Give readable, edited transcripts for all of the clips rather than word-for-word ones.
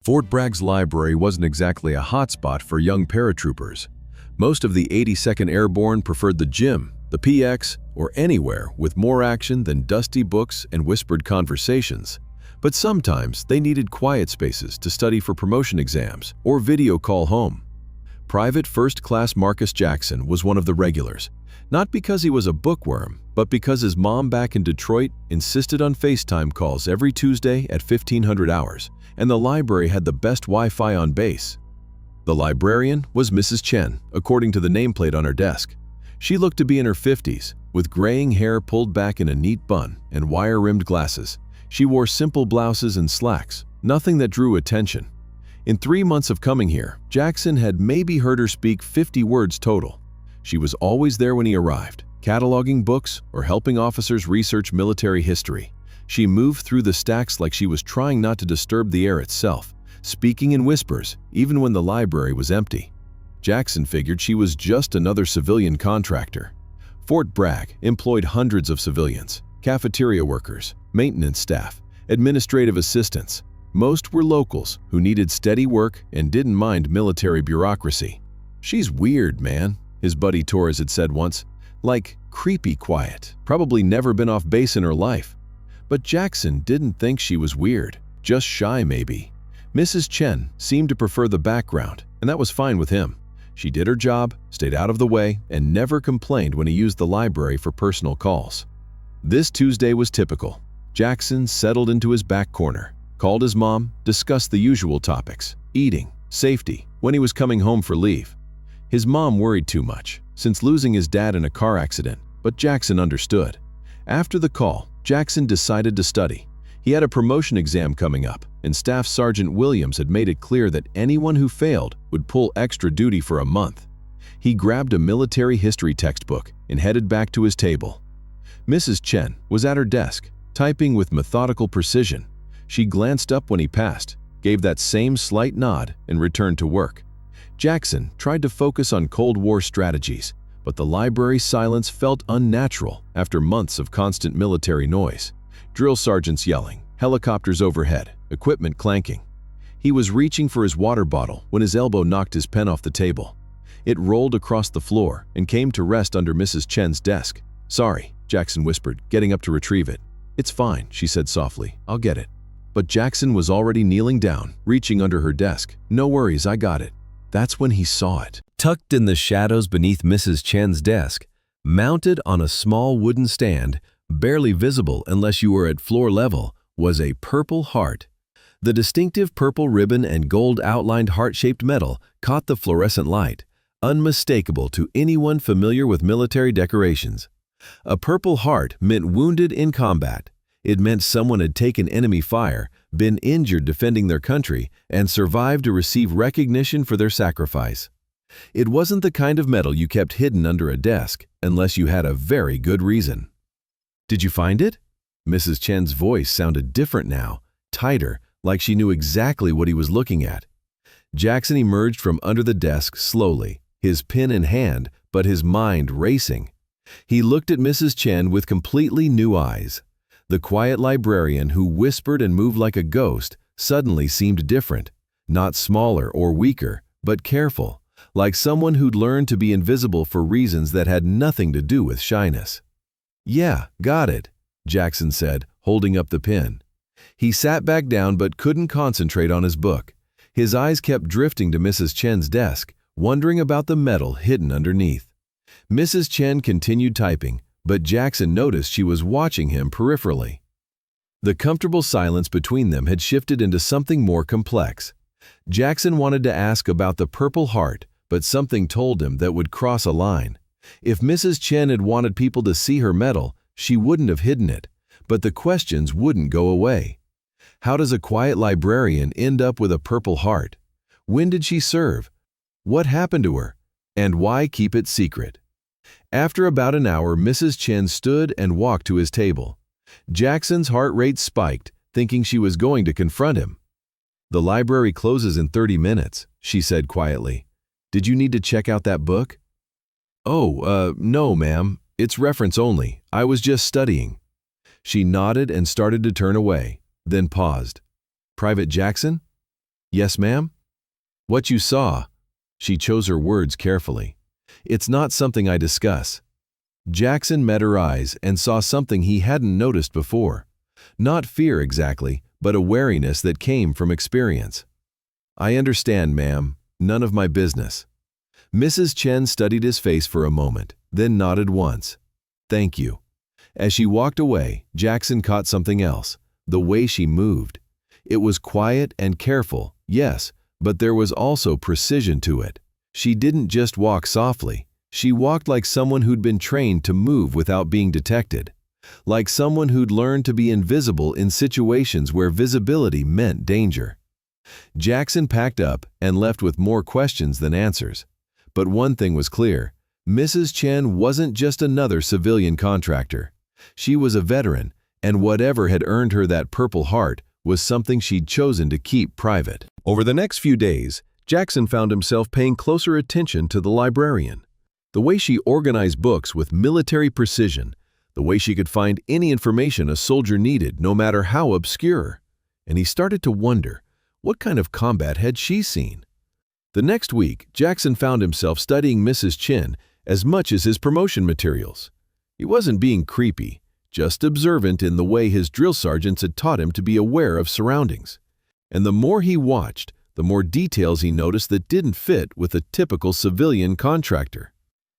Fort Bragg's library wasn't exactly a hotspot for young paratroopers. Most of the 82nd Airborne preferred the gym, the PX, or anywhere with more action than dusty books and whispered conversations. But sometimes they needed quiet spaces to study for promotion exams or video call home. Private First Class Marcus Jackson was one of the regulars, not because he was a bookworm, but because his mom back in Detroit insisted on FaceTime calls every Tuesday at 1500 hours, and the library had the best Wi-Fi on base. The librarian was Mrs. Chen, according to the nameplate on her desk. She looked to be in her 50s, with graying hair pulled back in a neat bun and wire-rimmed glasses. She wore simple blouses and slacks, nothing that drew attention. In 3 months of coming here, Jackson had maybe heard her speak 50 words total. She was always there when he arrived, cataloging books or helping officers research military history. She moved through the stacks like she was trying not to disturb the air itself, speaking in whispers even when the library was empty. Jackson figured she was just another civilian contractor. Fort Bragg employed hundreds of civilians, cafeteria workers, maintenance staff, administrative assistants. Most were locals who needed steady work and didn't mind military bureaucracy. "She's weird, man," his buddy Torres had said once. "Like, creepy quiet, probably never been off base in her life." But Jackson didn't think she was weird, just shy maybe. Mrs. Chen seemed to prefer the background, and that was fine with him. She did her job, stayed out of the way, and never complained when he used the library for personal calls. This Tuesday was typical. Jackson settled into his back corner, called his mom, discussed the usual topics: eating, safety, when he was coming home for leave. His mom worried too much, since losing his dad in a car accident, but Jackson understood. After the call, Jackson decided to study. He had a promotion exam coming up, and Staff Sergeant Williams had made it clear that anyone who failed would pull extra duty for a month. He grabbed a military history textbook and headed back to his table. Mrs. Chen was at her desk, typing with methodical precision. She glanced up when he passed, gave that same slight nod, and returned to work. Jackson tried to focus on Cold War strategies, but the library's silence felt unnatural after months of constant military noise. Drill sergeants yelling, helicopters overhead, equipment clanking. He was reaching for his water bottle when his elbow knocked his pen off the table. It rolled across the floor and came to rest under Mrs. Chen's desk. "Sorry," Jackson whispered, getting up to retrieve it. "It's fine," she said softly. "I'll get it." But Jackson was already kneeling down, reaching under her desk. "No worries, I got it." That's when he saw it. Tucked in the shadows beneath Mrs. Chen's desk, mounted on a small wooden stand, barely visible unless you were at floor level, was a purple heart. The distinctive purple ribbon and gold-outlined heart-shaped metal caught the fluorescent light, unmistakable to anyone familiar with military decorations. A purple heart meant wounded in combat. It meant someone had taken enemy fire, been injured defending their country, and survived to receive recognition for their sacrifice. It wasn't the kind of medal you kept hidden under a desk, unless you had a very good reason. "Did you find it?" Mrs. Chen's voice sounded different now, tighter, like she knew exactly what he was looking at. Jackson emerged from under the desk slowly, his pen in hand, but his mind racing. He looked at Mrs. Chen with completely new eyes. The quiet librarian who whispered and moved like a ghost suddenly seemed different, not smaller or weaker, but careful, like someone who'd learned to be invisible for reasons that had nothing to do with shyness. "Yeah, got it," Jackson said, holding up the pen. He sat back down but couldn't concentrate on his book. His eyes kept drifting to Mrs. Chen's desk, wondering about the medal hidden underneath. Mrs. Chen continued typing, but Jackson noticed she was watching him peripherally. The comfortable silence between them had shifted into something more complex. Jackson wanted to ask about the Purple Heart, but something told him that would cross a line. If Mrs. Chen had wanted people to see her medal, she wouldn't have hidden it, but the questions wouldn't go away. How does a quiet librarian end up with a Purple Heart? When did she serve? What happened to her? And why keep it secret? After about an hour, Mrs. Chen stood and walked to his table. Jackson's heart rate spiked, thinking she was going to confront him. "The library closes in 30 minutes, she said quietly. "Did you need to check out that book?" "Oh, no, ma'am. It's reference only. I was just studying." She nodded and started to turn away, then paused. "Private Jackson?" Yes, ma'am? What you saw. She chose her words carefully. It's not something I discuss. Jackson met her eyes and saw something he hadn't noticed before. Not fear exactly, but a wariness that came from experience. I understand, ma'am. None of my business. Mrs. Chen studied his face for a moment, then nodded once. Thank you. As she walked away, Jackson caught something else, the way she moved. It was quiet and careful, yes, but there was also precision to it. She didn't just walk softly. She walked like someone who'd been trained to move without being detected. Like someone who'd learned to be invisible in situations where visibility meant danger. Jackson packed up and left with more questions than answers. But one thing was clear. Mrs. Chen wasn't just another civilian contractor. She was a veteran, and whatever had earned her that Purple Heart was something she'd chosen to keep private. Over the next few days, Jackson found himself paying closer attention to the librarian. The way she organized books with military precision, the way she could find any information a soldier needed, no matter how obscure. And he started to wonder, what kind of combat had she seen? The next week, Jackson found himself studying Mrs. Chen as much as his promotion materials. He wasn't being creepy, just observant in the way his drill sergeants had taught him to be aware of surroundings. And the more he watched, the more details he noticed that didn't fit with a typical civilian contractor.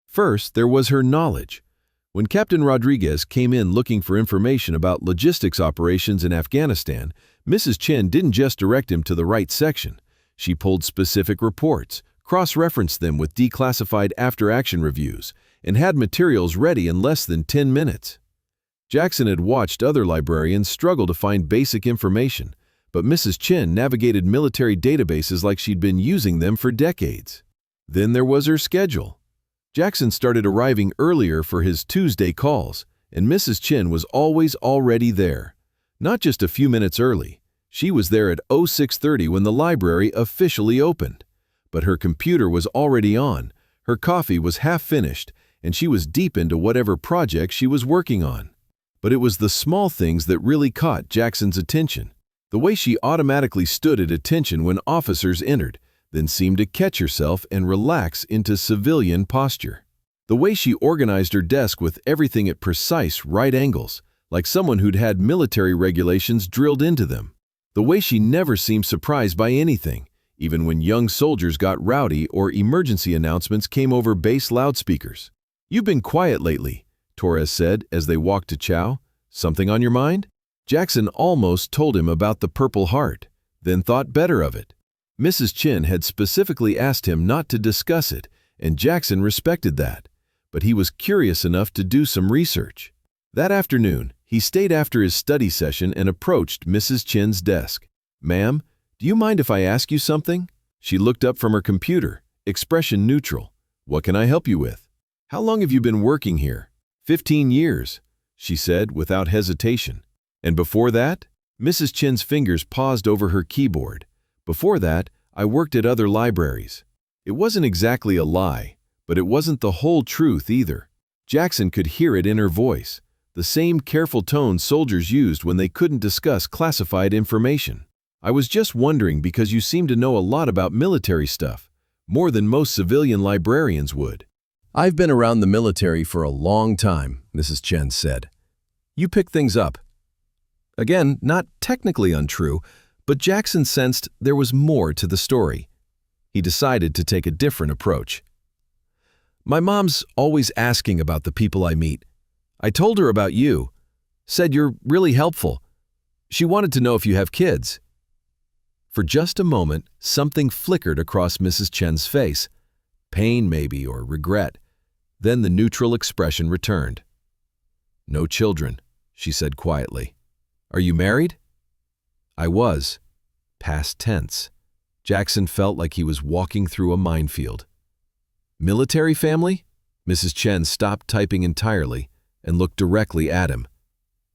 First, there was her knowledge. When Captain Rodriguez came in looking for information about logistics operations in Afghanistan, Mrs. Chen didn't just direct him to the right section. She pulled specific reports, cross-referenced them with declassified after-action reviews, and had materials ready in less than 10 minutes. Jackson had watched other librarians struggle to find basic information, but Mrs. Chen navigated military databases like she'd been using them for decades. Then there was her schedule. Jackson started arriving earlier for his Tuesday calls, and Mrs. Chen was always already there. Not just a few minutes early. She was there at 06:30 when the library officially opened. But her computer was already on, her coffee was half finished, and she was deep into whatever project she was working on. But it was the small things that really caught Jackson's attention. The way she automatically stood at attention when officers entered, then seemed to catch herself and relax into civilian posture. The way she organized her desk with everything at precise right angles, like someone who'd had military regulations drilled into them. The way she never seemed surprised by anything, even when young soldiers got rowdy or emergency announcements came over base loudspeakers. "You've been quiet lately," Torres said as they walked to chow. "Something on your mind?" Jackson almost told him about the Purple Heart, then thought better of it. Mrs. Chen had specifically asked him not to discuss it, and Jackson respected that, but he was curious enough to do some research. That afternoon, he stayed after his study session and approached Mrs. Chen's desk. "Ma'am, do you mind if I ask you something?" She looked up from her computer, expression neutral. "What can I help you with?" "How long have you been working here?" 15 years, she said without hesitation. "And before that?" Mrs. Chen's fingers paused over her keyboard. "Before that, I worked at other libraries." It wasn't exactly a lie, but it wasn't the whole truth either. Jackson could hear it in her voice, the same careful tone soldiers used when they couldn't discuss classified information. "I was just wondering because you seem to know a lot about military stuff, more than most civilian librarians would." "I've been around the military for a long time," Mrs. Chen said. "You pick things up." Again, not technically untrue, but Jackson sensed there was more to the story. He decided to take a different approach. "My mom's always asking about the people I meet. I told her about you. Said you're really helpful. She wanted to know if you have kids." For just a moment, something flickered across Mrs. Chen's face. Pain maybe, or regret. Then the neutral expression returned. "No children," she said quietly. "Are you married?" "I was." Past tense. Jackson felt like he was walking through a minefield. "Military family?" Mrs. Chen stopped typing entirely and looked directly at him.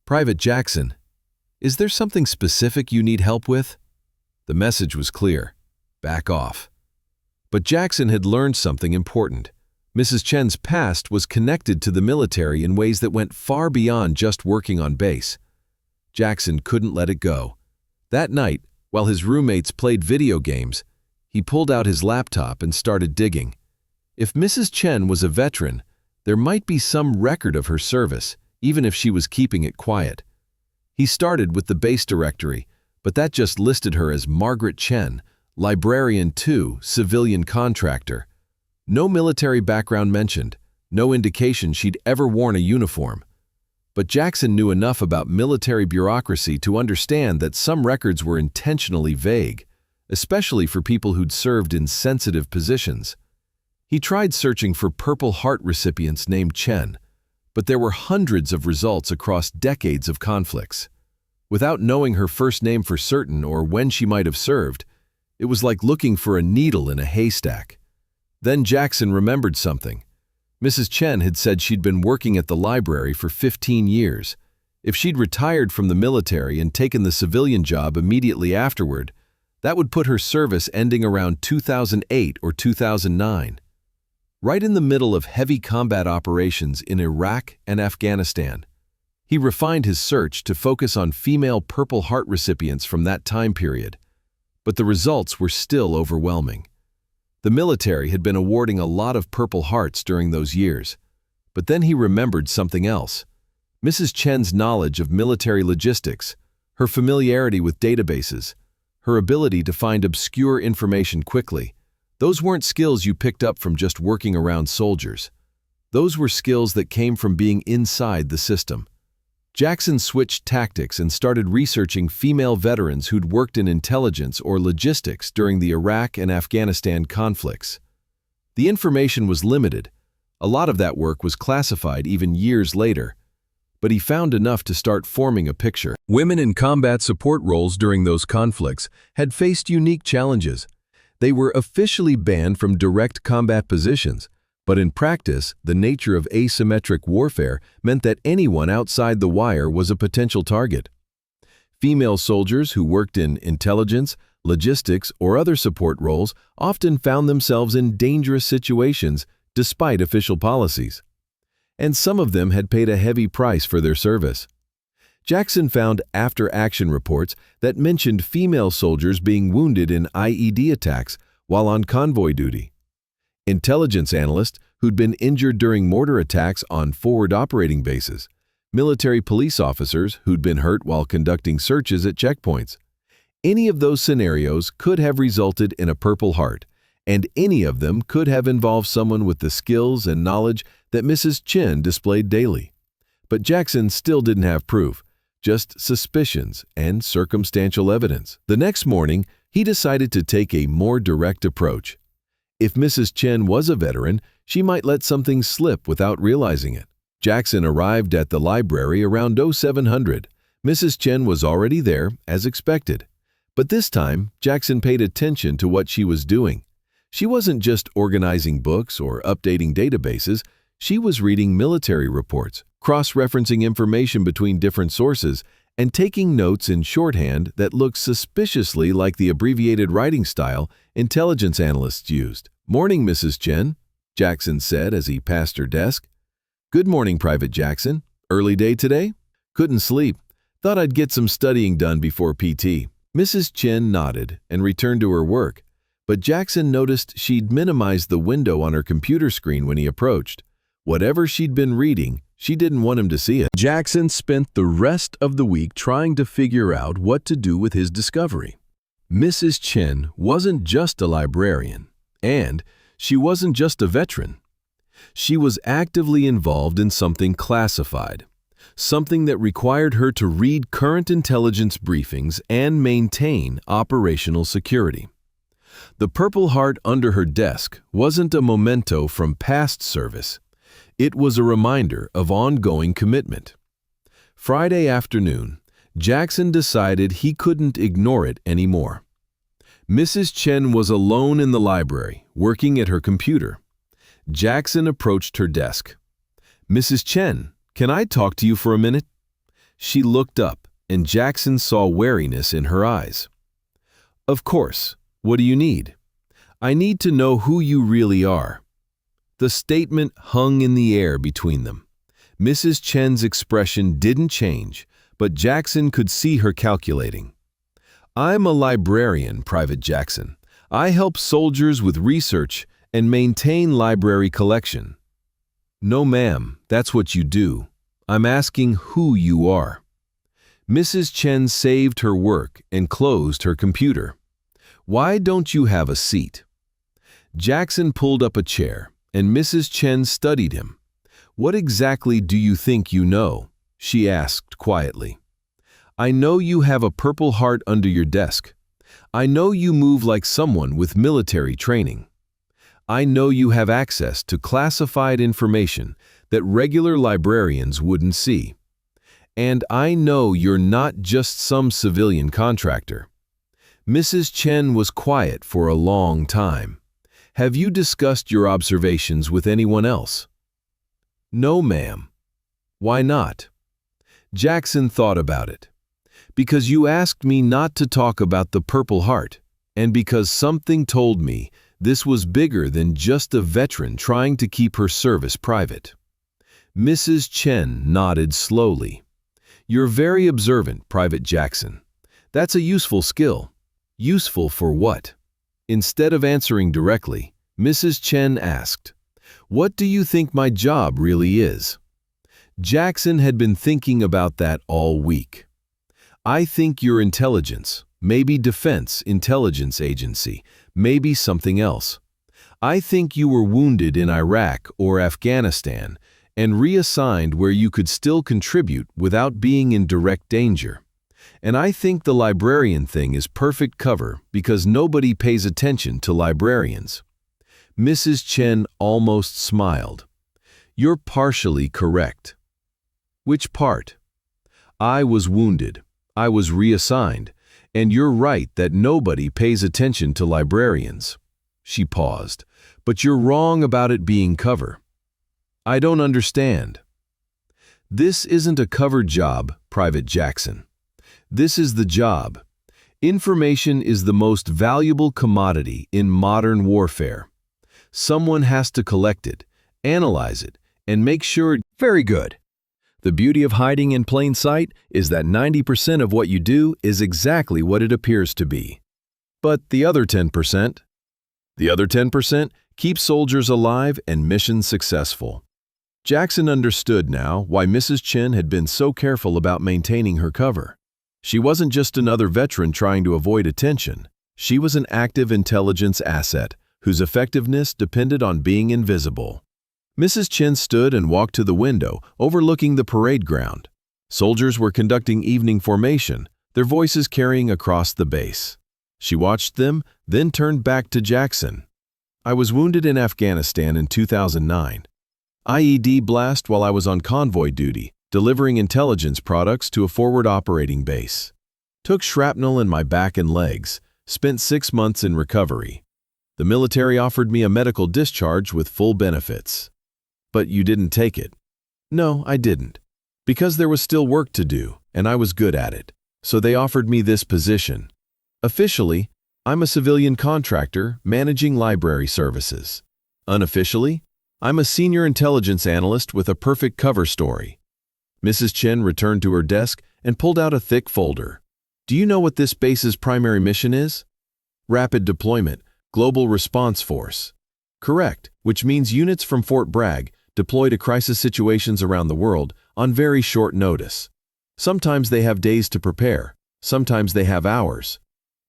"Private Jackson, is there something specific you need help with?" The message was clear. Back off. But Jackson had learned something important. Mrs. Chen's past was connected to the military in ways that went far beyond just working on base. Jackson couldn't let it go. That night, While his roommates played video games, he pulled out his laptop and started digging. If Mrs. Chen was a veteran, there might be some record of her service, even if she was keeping it quiet. He started with the base directory, but that just listed her as Margaret Chen, librarian 2, civilian contractor. No military background mentioned, no indication she'd ever worn a uniform. But Jackson knew enough about military bureaucracy to understand that some records were intentionally vague, especially for people who'd served in sensitive positions. He tried searching for Purple Heart recipients named Chen, but there were hundreds of results across decades of conflicts. Without knowing her first name for certain or when she might have served, it was like looking for a needle in a haystack. Then Jackson remembered something. Mrs. Chen had said she'd been working at the library for 15 years. If she'd retired from the military and taken the civilian job immediately afterward, that would put her service ending around 2008 or 2009. Right in the middle of heavy combat operations in Iraq and Afghanistan. He refined his search to focus on female Purple Heart recipients from that time period, but the results were still overwhelming. The military had been awarding a lot of Purple Hearts during those years, but then he remembered something else. Mrs. Chen's knowledge of military logistics, her familiarity with databases, her ability to find obscure information quickly, those weren't skills you picked up from just working around soldiers. Those were skills that came from being inside the system. Jackson switched tactics and started researching female veterans who'd worked in intelligence or logistics during the Iraq and Afghanistan conflicts. The information was limited. A lot of that work was classified even years later, but he found enough to start forming a picture. Women in combat support roles during those conflicts had faced unique challenges. They were officially banned from direct combat positions, but in practice, the nature of asymmetric warfare meant that anyone outside the wire was a potential target. Female soldiers who worked in intelligence, logistics, or other support roles often found themselves in dangerous situations despite official policies. And some of them had paid a heavy price for their service. Jackson found after-action reports that mentioned female soldiers being wounded in IED attacks while on convoy duty. Intelligence analysts who'd been injured during mortar attacks on forward operating bases, military police officers who'd been hurt while conducting searches at checkpoints. Any of those scenarios could have resulted in a Purple Heart, and any of them could have involved someone with the skills and knowledge that Mrs. Chen displayed daily. But Jackson still didn't have proof, just suspicions and circumstantial evidence. The next morning, he decided to take a more direct approach. If Mrs. Chen was a veteran, she might let something slip without realizing it. Jackson arrived at the library around 0700. Mrs. Chen was already there, as expected. But this time, Jackson paid attention to what she was doing. She wasn't just organizing books or updating databases. She was reading military reports, cross-referencing information between different sources, and taking notes in shorthand that looked suspiciously like the abbreviated writing style intelligence analysts used. "Morning, Mrs. Chen," Jackson said as he passed her desk. "Good morning, Private Jackson. Early day today? Couldn't sleep. Thought I'd get some studying done before PT." Mrs. Chen nodded and returned to her work, but Jackson noticed she'd minimized the window on her computer screen when he approached. Whatever she'd been reading, she didn't want him to see it. Jackson spent the rest of the week trying to figure out what to do with his discovery. Mrs. Chen wasn't just a librarian, and she wasn't just a veteran. She was actively involved in something classified, something that required her to read current intelligence briefings and maintain operational security. The Purple Heart under her desk wasn't a memento from past service. It was a reminder of ongoing commitment. Friday afternoon, Jackson decided he couldn't ignore it anymore. Mrs. Chen was alone in the library, working at her computer. Jackson approached her desk. "Mrs. Chen, can I talk to you for a minute?" She looked up, and Jackson saw wariness in her eyes. "Of course. What do you need?" "I need to know who you really are." The statement hung in the air between them. Mrs. Chen's expression didn't change, but Jackson could see her calculating. I'm a librarian, Private Jackson. I help soldiers with research and maintain library collection. No, ma'am, that's what you do. I'm asking who you are. Mrs. Chen saved her work and closed her computer. Why don't you have a seat? Jackson pulled up a chair, and Mrs. Chen studied him. What exactly do you think you know? She asked quietly. I know you have a Purple Heart under your desk. I know you move like someone with military training. I know you have access to classified information that regular librarians wouldn't see. And I know you're not just some civilian contractor. Mrs. Chen was quiet for a long time. Have you discussed your observations with anyone else? No, ma'am. Why not? Jackson thought about it. Because you asked me not to talk about the Purple Heart, and because something told me this was bigger than just a veteran trying to keep her service private. Mrs. Chen nodded slowly. You're very observant, Private Jackson. That's a useful skill. Useful for what? Instead of answering directly, Mrs. Chen asked, What do you think my job really is? Jackson had been thinking about that all week. I think your intelligence, maybe Defense Intelligence Agency, maybe something else. I think you were wounded in Iraq or Afghanistan and reassigned where you could still contribute without being in direct danger. And I think the librarian thing is perfect cover because nobody pays attention to librarians. Mrs. Chen almost smiled. You're partially correct. Which part? I was wounded. I was reassigned. And you're right that nobody pays attention to librarians. She paused. But you're wrong about it being cover. I don't understand. This isn't a cover job, Private Jackson. This is the job. Information is the most valuable commodity in modern warfare. Someone has to collect it, analyze it, and make sure. Very good. The beauty of hiding in plain sight is that 90% of what you do is exactly what it appears to be. But the other 10%? The other 10% keep soldiers alive and missions successful. Jackson understood now why Mrs. Chen had been so careful about maintaining her cover. She wasn't just another veteran trying to avoid attention. She was an active intelligence asset whose effectiveness depended on being invisible. Mrs. Chen stood and walked to the window, overlooking the parade ground. Soldiers were conducting evening formation, their voices carrying across the base. She watched them, then turned back to Jackson. I was wounded in Afghanistan in 2009. IED blast while I was on convoy duty, delivering intelligence products to a forward operating base. Took shrapnel in my back and legs, spent 6 months in recovery. The military offered me a medical discharge with full benefits. But you didn't take it. No, I didn't. Because there was still work to do, and I was good at it. So they offered me this position. Officially, I'm a civilian contractor managing library services. Unofficially, I'm a senior intelligence analyst with a perfect cover story. Mrs. Chen returned to her desk and pulled out a thick folder. Do you know what this base's primary mission is? Rapid Deployment, Global Response Force. Correct, which means units from Fort Bragg deploy to crisis situations around the world on very short notice. Sometimes they have days to prepare, sometimes they have hours.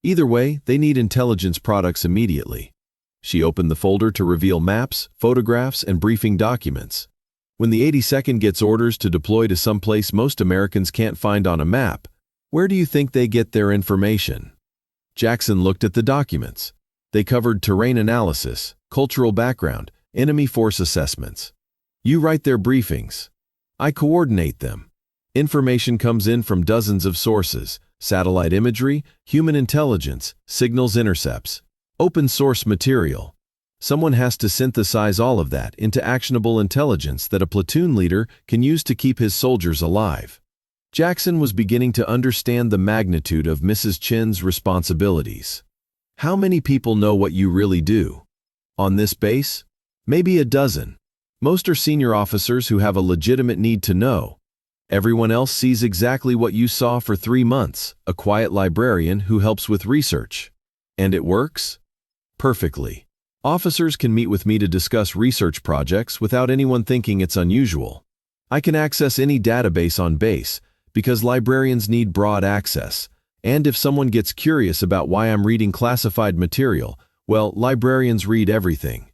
Either way, they need intelligence products immediately. She opened the folder to reveal maps, photographs, and briefing documents. When the 82nd gets orders to deploy to some place most Americans can't find on a map, where do you think they get their information? Jackson looked at the documents. They covered terrain analysis, cultural background, enemy force assessments. You write their briefings. I coordinate them. Information comes in from dozens of sources: satellite imagery, human intelligence, signals intercepts, open source material. Someone has to synthesize all of that into actionable intelligence that a platoon leader can use to keep his soldiers alive. Jackson was beginning to understand the magnitude of Mrs. Chen's responsibilities. How many people know what you really do? On this base? Maybe a dozen. Most are senior officers who have a legitimate need to know. Everyone else sees exactly what you saw for 3 months, a quiet librarian who helps with research. And it works? Perfectly. Officers can meet with me to discuss research projects without anyone thinking it's unusual. I can access any database on base because librarians need broad access. And if someone gets curious about why I'm reading classified material, well, librarians read everything.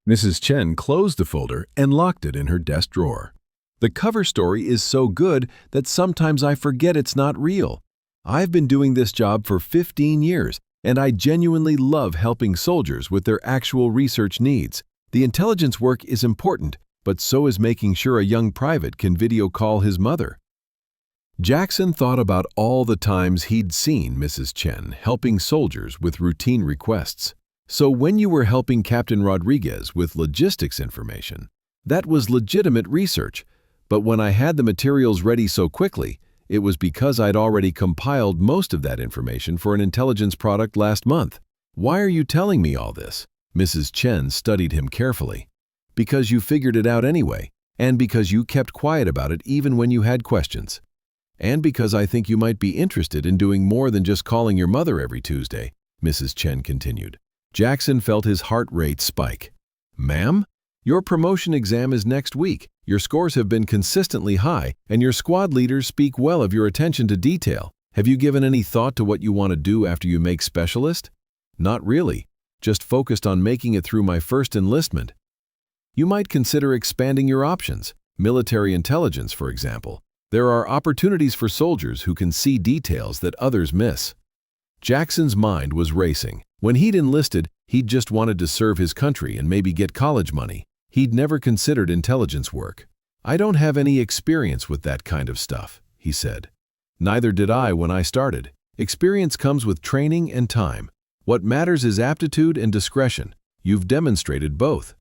Mrs. Chen closed the folder and locked it in her desk drawer. The cover story is so good that sometimes I forget it's not real. I've been doing this job for 15 years, and I genuinely love helping soldiers with their actual research needs. The intelligence work is important, but so is making sure a young private can video call his mother. Jackson thought about all the times he'd seen Mrs. Chen helping soldiers with routine requests. So when you were helping Captain Rodriguez with logistics information, that was legitimate research. But when I had the materials ready so quickly, it was because I'd already compiled most of that information for an intelligence product last month. Why are you telling me all this? Mrs. Chen studied him carefully. Because you figured it out anyway, and because you kept quiet about it even when you had questions. And because I think you might be interested in doing more than just calling your mother every Tuesday, Mrs. Chen continued. Jackson felt his heart rate spike. Ma'am, your promotion exam is next week. Your scores have been consistently high, and your squad leaders speak well of your attention to detail. Have you given any thought to what you want to do after you make specialist? Not really, just focused on making it through my first enlistment. You might consider expanding your options, military intelligence, for example. There are opportunities for soldiers who can see details that others miss. Jackson's mind was racing. When he'd enlisted, he'd just wanted to serve his country and maybe get college money. He'd never considered intelligence work. I don't have any experience with that kind of stuff, he said. Neither did I when I started. Experience comes with training and time. What matters is aptitude and discretion. You've demonstrated both.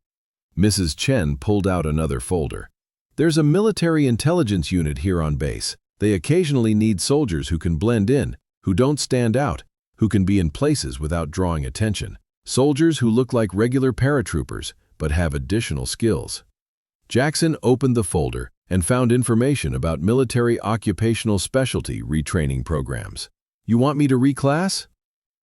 Mrs. Chen pulled out another folder. There's a military intelligence unit here on base. They occasionally need soldiers who can blend in, who don't stand out, who can be in places without drawing attention. Soldiers who look like regular paratroopers, but have additional skills. Jackson opened the folder and found information about military occupational specialty retraining programs. You want me to reclass?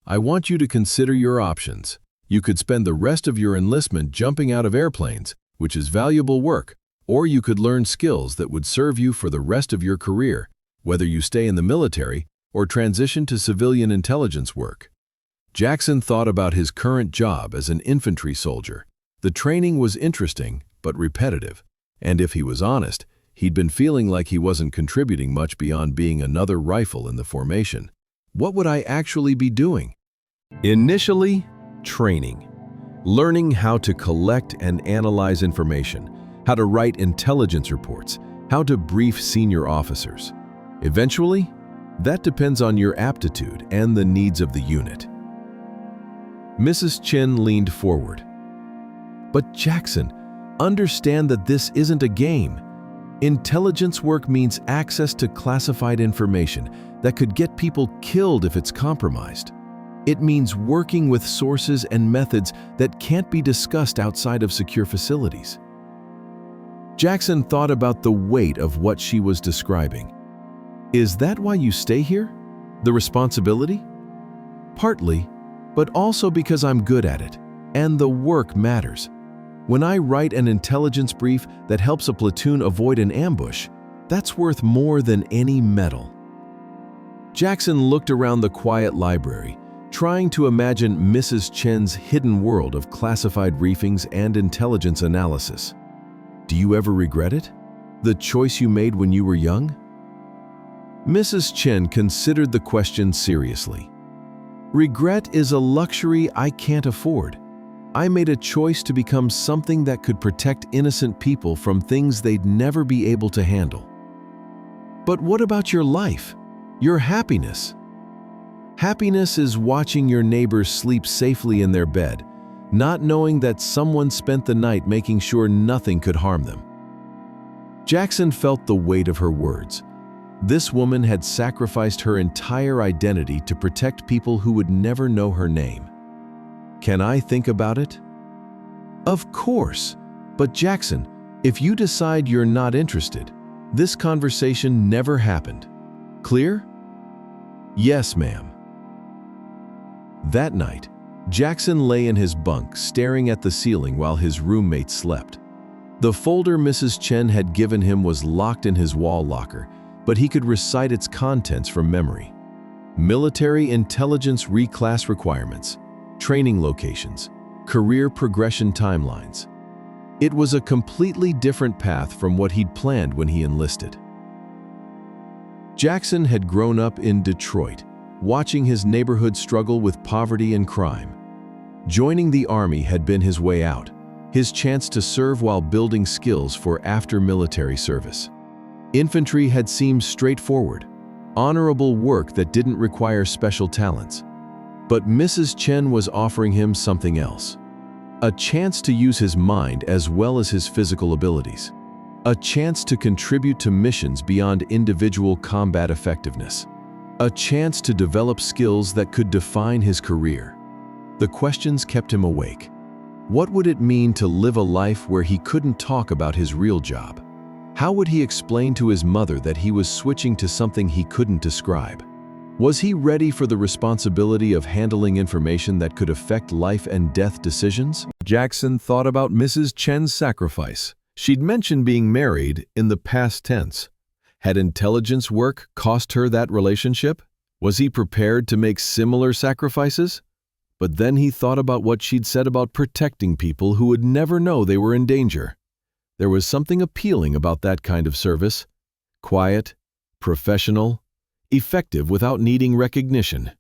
I want you to consider your options. You could spend the rest of your enlistment jumping out of airplanes, which is valuable work, or you could learn skills that would serve you for the rest of your career, whether you stay in the military or transition to civilian intelligence work. Jackson thought about his current job as an infantry soldier. The training was interesting, but repetitive. And if he was honest, he'd been feeling like he wasn't contributing much beyond being another rifle in the formation. What would I actually be doing? Initially, training. Learning how to collect and analyze information, how to write intelligence reports, how to brief senior officers. Eventually, that depends on your aptitude and the needs of the unit. Mrs. Chen leaned forward. But Jackson, understand that this isn't a game. Intelligence work means access to classified information that could get people killed if it's compromised. It means working with sources and methods that can't be discussed outside of secure facilities. Jackson thought about the weight of what she was describing. Is that why you stay here? The responsibility? Partly, but also because I'm good at it, and the work matters. When I write an intelligence brief that helps a platoon avoid an ambush, that's worth more than any medal. Jackson looked around the quiet library, trying to imagine Mrs. Chen's hidden world of classified briefings and intelligence analysis. Do you ever regret it? The choice you made when you were young? Mrs. Chen considered the question seriously. Regret is a luxury I can't afford. I made a choice to become something that could protect innocent people from things they'd never be able to handle. But what about your life? Your happiness? Happiness is watching your neighbors sleep safely in their bed, not knowing that someone spent the night making sure nothing could harm them. Jackson felt the weight of her words. This woman had sacrificed her entire identity to protect people who would never know her name. Can I think about it? Of course, but Jackson, if you decide you're not interested, This conversation never happened. Clear? Yes, ma'am. That night, Jackson lay in his bunk staring at the ceiling while his roommate slept. The folder Mrs. Chen had given him was locked in his wall locker, but he could recite its contents from memory. Military intelligence reclass requirements, training locations, career progression timelines. It was a completely different path from what he'd planned when he enlisted. Jackson had grown up in Detroit, watching his neighborhood struggle with poverty and crime. Joining the Army had been his way out, his chance to serve while building skills for after-military service. Infantry had seemed straightforward, honorable work that didn't require special talents. But Mrs. Chen was offering him something else. A chance to use his mind as well as his physical abilities. A chance to contribute to missions beyond individual combat effectiveness. A chance to develop skills that could define his career. The questions kept him awake. What would it mean to live a life where he couldn't talk about his real job? How would he explain to his mother that he was switching to something he couldn't describe? Was he ready for the responsibility of handling information that could affect life and death decisions? Jackson thought about Mrs. Chen's sacrifice. She'd mentioned being married in the past tense. Had intelligence work cost her that relationship? Was he prepared to make similar sacrifices? But then he thought about what she'd said about protecting people who would never know they were in danger. There was something appealing about that kind of service. Quiet, professional, effective without needing recognition.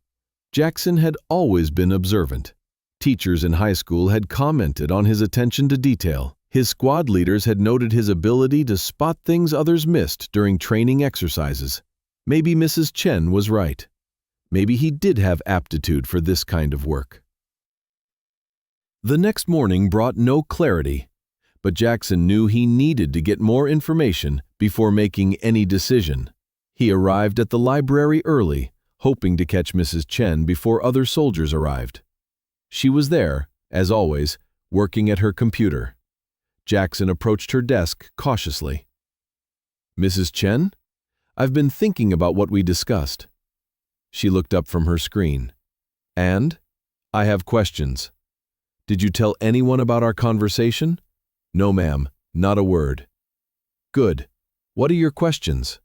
Jackson had always been observant. Teachers in high school had commented on his attention to detail. His squad leaders had noted his ability to spot things others missed during training exercises. Maybe Mrs. Chen was right. Maybe he did have aptitude for this kind of work. The next morning brought no clarity, but Jackson knew he needed to get more information before making any decision. He arrived at the library early, hoping to catch Mrs. Chen before other soldiers arrived. She was there, as always, working at her computer. Jackson approached her desk cautiously. "Mrs. Chen, I've been thinking about what we discussed." She looked up from her screen. "And? I have questions." "Did you tell anyone about our conversation?" "No, ma'am, not a word." "Good. What are your questions?"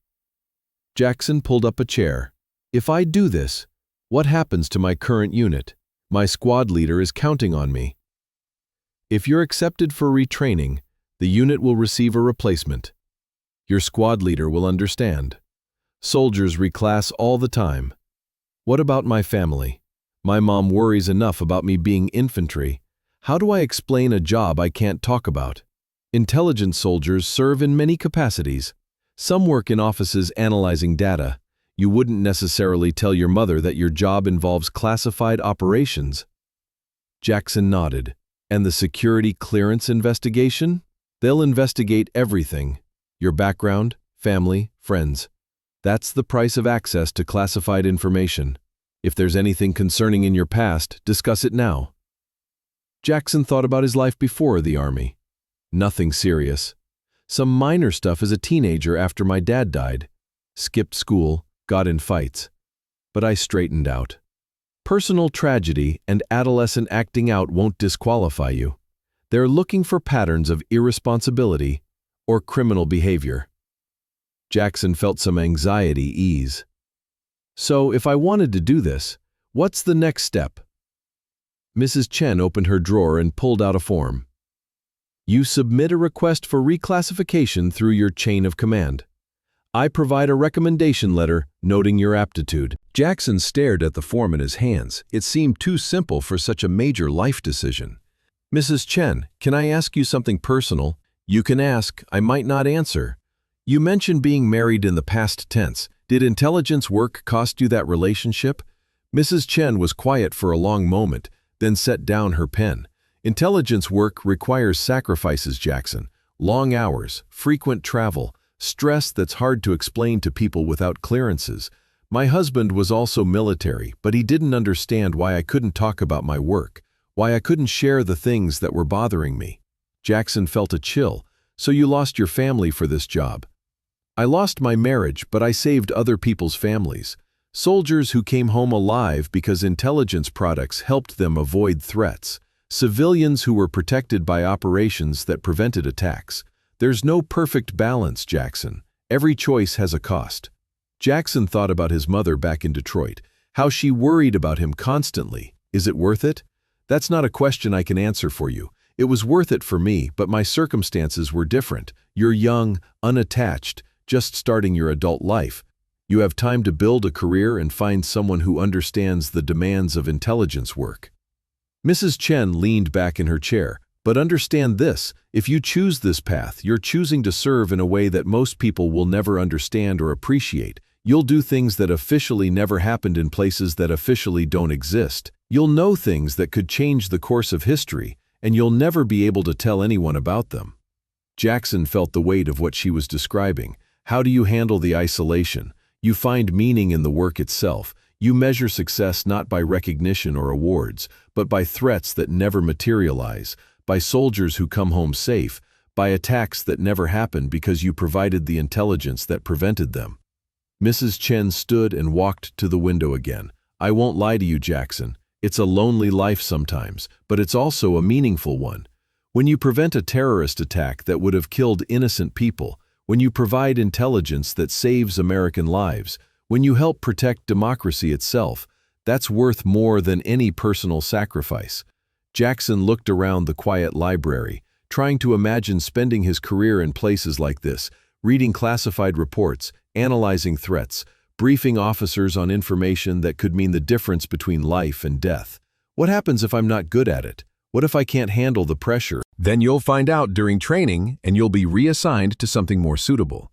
Jackson pulled up a chair. "If I do this, what happens to my current unit? My squad leader is counting on me." "If you're accepted for retraining, the unit will receive a replacement. Your squad leader will understand. Soldiers reclass all the time. What about my family? My mom worries enough about me being infantry. How do I explain a job I can't talk about? Intelligence soldiers serve in many capacities. Some work in offices analyzing data. You wouldn't necessarily tell your mother that your job involves classified operations." Jackson nodded. "And the security clearance investigation? They'll investigate everything. Your background, family, friends. That's the price of access to classified information. If there's anything concerning in your past, discuss it now." Jackson thought about his life before the Army. Nothing serious. Some minor stuff as a teenager after my dad died. Skipped school, got in fights. But I straightened out. Personal tragedy and adolescent acting out won't disqualify you. They're looking for patterns of irresponsibility or criminal behavior. Jackson felt some anxiety ease. "So if I wanted to do this, what's the next step?" Mrs. Chen opened her drawer and pulled out a form. "You submit a request for reclassification through your chain of command. I provide a recommendation letter noting your aptitude." Jackson stared at the form in his hands. It seemed too simple for such a major life decision. "Mrs. Chen, can I ask you something personal?" "You can ask. I might not answer. You mentioned being married in the past tense. Did intelligence work cost you that relationship?" Mrs. Chen was quiet for a long moment, then set down her pen. "Intelligence work requires sacrifices, Jackson. Long hours, frequent travel, stress that's hard to explain to people without clearances. My husband was also military, but he didn't understand why I couldn't talk about my work, why I couldn't share the things that were bothering me." Jackson felt a chill. "So you lost your family for this job?" I lost my marriage, but I saved other people's families. Soldiers who came home alive because intelligence products helped them avoid threats. Civilians who were protected by operations that prevented attacks. There's no perfect balance, Jackson. Every choice has a cost. Jackson thought about his mother back in Detroit, how she worried about him constantly. Is it worth it? That's not a question I can answer for you. It was worth it for me, but my circumstances were different. You're young, unattached, just starting your adult life. You have time to build a career and find someone who understands the demands of intelligence work. Mrs. Chen leaned back in her chair. But understand this, if you choose this path, you're choosing to serve in a way that most people will never understand or appreciate. You'll do things that officially never happened in places that officially don't exist. You'll know things that could change the course of history, and you'll never be able to tell anyone about them. Jackson felt the weight of what she was describing. How do you handle the isolation? You find meaning in the work itself. You measure success not by recognition or awards, but by threats that never materialize, by soldiers who come home safe, by attacks that never happen because you provided the intelligence that prevented them. Mrs. Chen stood and walked to the window again. I won't lie to you, Jackson. It's a lonely life sometimes, but it's also a meaningful one. When you prevent a terrorist attack that would have killed innocent people, when you provide intelligence that saves American lives, when you help protect democracy itself, that's worth more than any personal sacrifice. Jackson looked around the quiet library, trying to imagine spending his career in places like this, reading classified reports, analyzing threats, briefing officers on information that could mean the difference between life and death. What happens if I'm not good at it? What if I can't handle the pressure? Then you'll find out during training, and you'll be reassigned to something more suitable.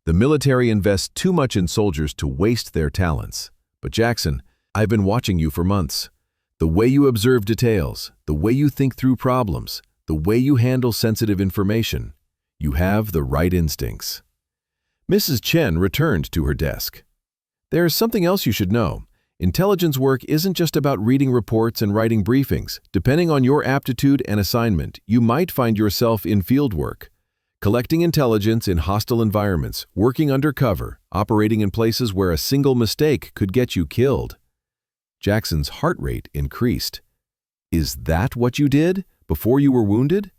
The military invests too much in soldiers to waste their talents. But Jackson, I've been watching you for months. The way you observe details, the way you think through problems, the way you handle sensitive information, you have the right instincts. Mrs. Chen returned to her desk. There's something else you should know. Intelligence work isn't just about reading reports and writing briefings. Depending on your aptitude and assignment, you might find yourself in field work. Collecting intelligence in hostile environments, working undercover, operating in places where a single mistake could get you killed. Jackson's heart rate increased. Is that what you did before you were wounded?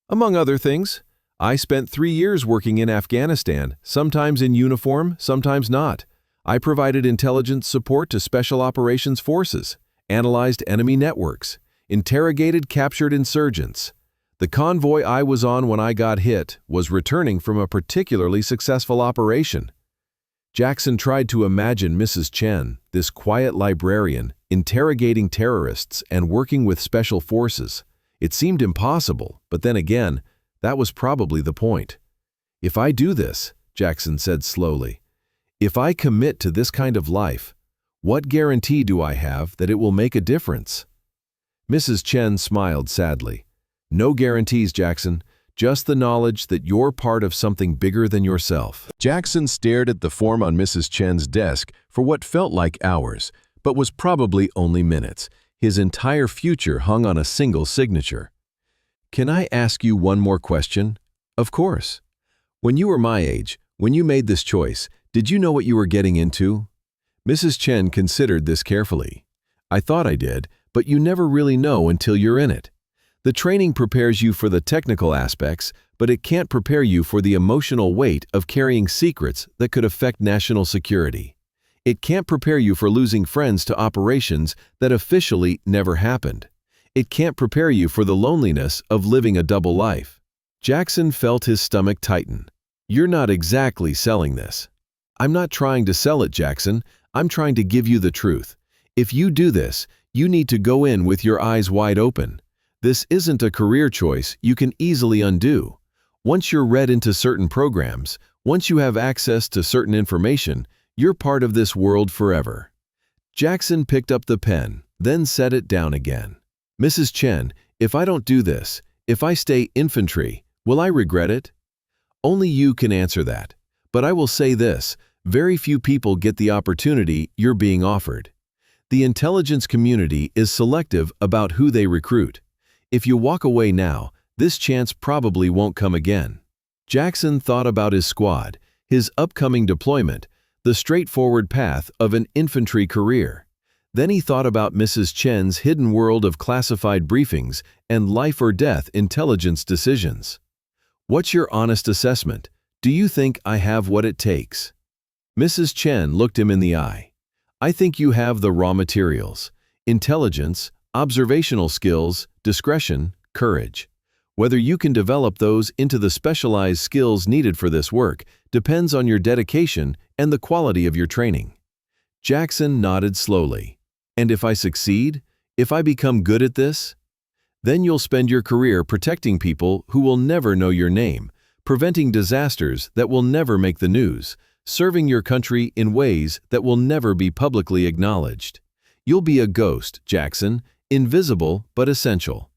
Among other things, I spent 3 years working in Afghanistan, sometimes in uniform, sometimes not. I provided intelligence support to special operations forces, analyzed enemy networks, interrogated captured insurgents. The convoy I was on when I got hit was returning from a particularly successful operation. Jackson tried to imagine Mrs. Chen, this quiet librarian, interrogating terrorists and working with special forces. It seemed impossible, but then again, that was probably the point. If I do this, Jackson said slowly, if I commit to this kind of life, what guarantee do I have that it will make a difference? Mrs. Chen smiled sadly. No guarantees, Jackson. Just the knowledge that you're part of something bigger than yourself. Jackson stared at the form on Mrs. Chen's desk for what felt like hours, but was probably only minutes. His entire future hung on a single signature. Can I ask you one more question? Of course. When you were my age, when you made this choice, did you know what you were getting into? Mrs. Chen considered this carefully. I thought I did, but you never really know until you're in it. The training prepares you for the technical aspects, but it can't prepare you for the emotional weight of carrying secrets that could affect national security. It can't prepare you for losing friends to operations that officially never happened. It can't prepare you for the loneliness of living a double life. Jackson felt his stomach tighten. You're not exactly selling this. I'm not trying to sell it, Jackson. I'm trying to give you the truth. If you do this, you need to go in with your eyes wide open. This isn't a career choice you can easily undo. Once you're read into certain programs, once you have access to certain information, you're part of this world forever. Jackson picked up the pen, then set it down again. Mrs. Chen, if I don't do this, if I stay infantry, will I regret it? Only you can answer that. But I will say this, very few people get the opportunity you're being offered. The intelligence community is selective about who they recruit. If you walk away now, this chance probably won't come again. Jackson thought about his squad. his upcoming deployment, the straightforward path of an infantry career. Then he thought about Mrs. Chen's hidden world of classified briefings and life-or-death intelligence decisions. What's your honest assessment? Do you think I have what it takes? Mrs. Chen looked him in the eye. I think you have the raw materials: intelligence, observational skills, discretion, courage. Whether you can develop those into the specialized skills needed for this work depends on your dedication and the quality of your training. Jackson nodded slowly. And if I succeed? If I become good at this? Then you'll spend your career protecting people who will never know your name, preventing disasters that will never make the news, serving your country in ways that will never be publicly acknowledged. You'll be a ghost, Jackson, invisible but essential.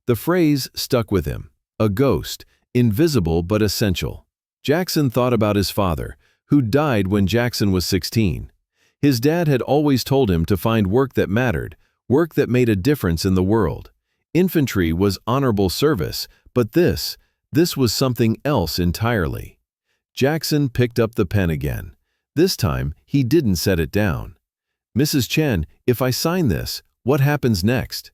The phrase stuck with him. A ghost, invisible but essential. Jackson thought about his father, who died when Jackson was 16. His dad had always told him to find work that mattered, work that made a difference in the world. Infantry was honorable service, but this was something else entirely. Jackson picked up the pen again. This time, he didn't set it down. Mrs. Chen, if I sign this, what happens next?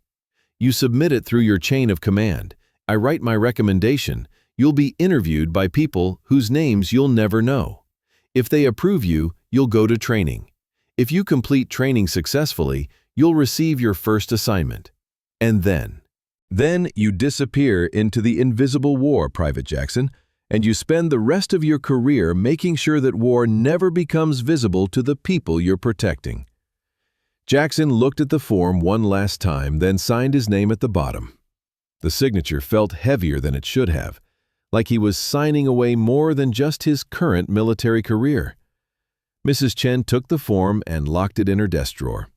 You submit it through your chain of command. I write my recommendation. You'll be interviewed by people whose names you'll never know. If they approve you, you'll go to training. If you complete training successfully, you'll receive your first assignment. And then you disappear into the invisible war, Private Jackson, and you spend the rest of your career making sure that war never becomes visible to the people you're protecting. Jackson looked at the form one last time, then signed his name at the bottom. The signature felt heavier than it should have, like he was signing away more than just his current military career. Mrs. Chen took the form and locked it in her desk drawer.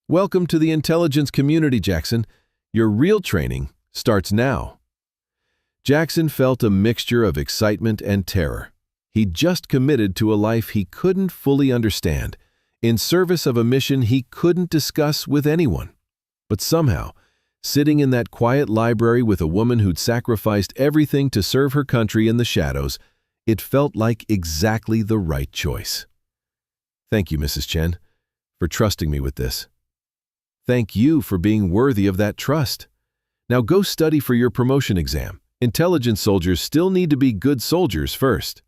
Welcome to the intelligence community, Jackson. Your real training starts now. Jackson felt a mixture of excitement and terror. He'd just committed to a life he couldn't fully understand, in service of a mission he couldn't discuss with anyone. But somehow, sitting in that quiet library with a woman who'd sacrificed everything to serve her country in the shadows, it felt like exactly the right choice. Thank you, Mrs. Chen, for trusting me with this. Thank you for being worthy of that trust. Now go study for your promotion exam. Intelligence soldiers still need to be good soldiers first.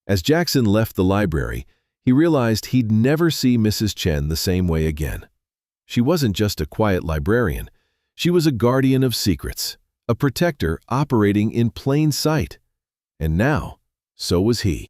As Jackson left the library, he realized he'd never see Mrs. Chen the same way again. She wasn't just a quiet librarian. She was a guardian of secrets, a protector operating in plain sight. And now, so was he.